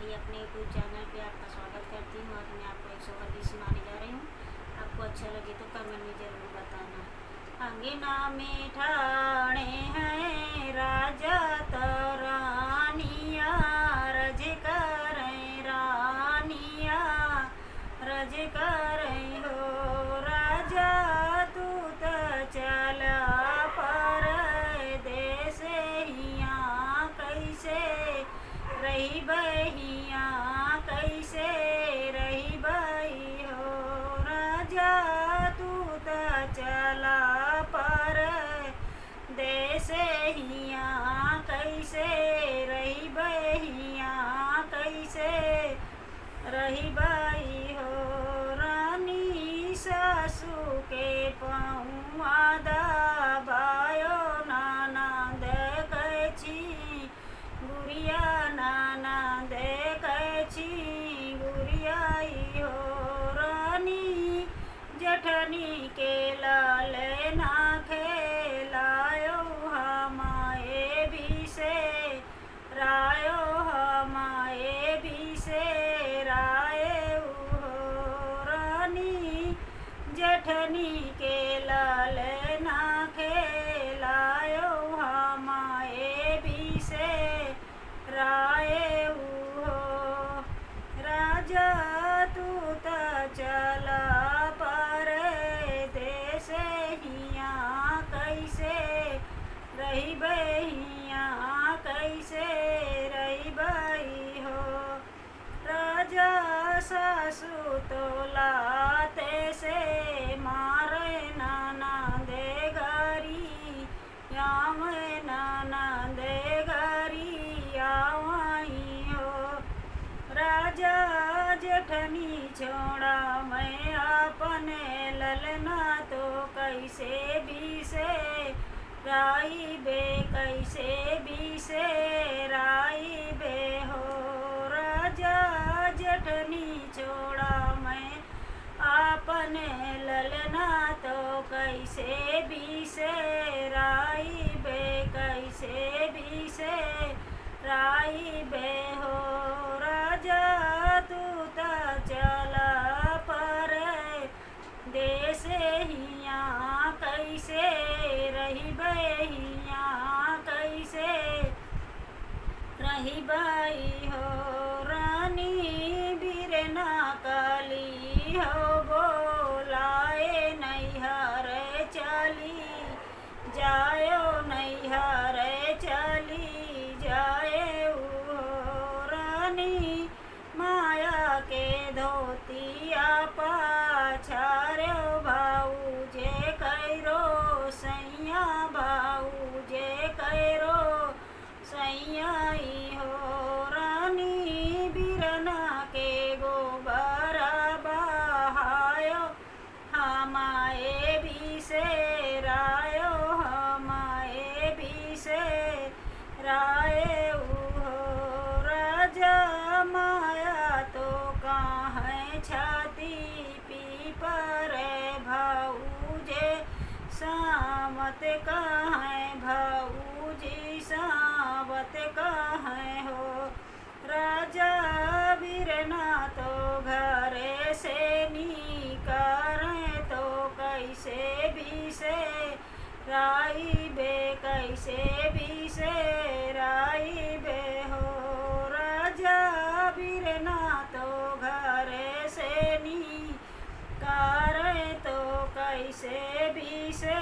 त्रिपाठी अपने YouTube channel पे आपका स्वागत करती हूँ। आज मैं आपको एक सोहर सुनाने जा रही हूँ। आपको अच्छा लगे तो कमेंट में ज़रूर बताना। अंगना में ठाणे हैं राजा तरानिया, रज करें रानिया, रज करें हो राजा तू तो चला पर देश हिया कैसे रही बहिया, कैसे रही बही हो राजा तू तो चला पर देश हिया, कैसे रही बहिया, कैसे रही बही हो। रानी सासू के पहुआ दबायो ननद कैची गुड़िया, ननद कैची गुड़ियाई हो। रानी जठनी के लाल ना खेलायो हमाए भी से रायो, हमाए भी से राय हो। रानी जठनी के लाल ना खेलायो हमाए भी से राय हो। राजा तू तो चला पर देश हिया, कैसे रही बहिया, कैसे रही बही हो। राजा सासू तो लाते से मारे ननद गरी, याम ननद गरी आवई हो। राजा जेठनी छोड़ा मैं अपने ललना तो कैसे भी से राई बे, कैसे भी से राई बे हो। राजा जेठनी छोड़ा मैं अपने ललना तो कैसे भी से राई बे, कैसे भी से राई बे हो। राजा तू तो चला पर देश हिया, कैसे रही बहिया, कैसे रही बही हो। रानी बीरना काली हो बोलाए नैहर चली जायो, नैहर चली जाए हो। रानी माया के धोतिया पाछारो भाऊ जे कैरो सैया, भाऊ जे कैरो सैयाई हो। रानी बीरना के गोबर बहायो हमाए भी से रायो, हमाए भी से राय हो। राजा माया तो कहाँ छाती पीपर भाऊ जे सामत कहाँ, भाऊ जी सावत कहाँ हो। राजा बीरना तो घर से निकारें तो कैसे भी से राई बे, कैसे भी से राई बे हो। राजा बीरना तो घर से निकारें तो कैसे भी से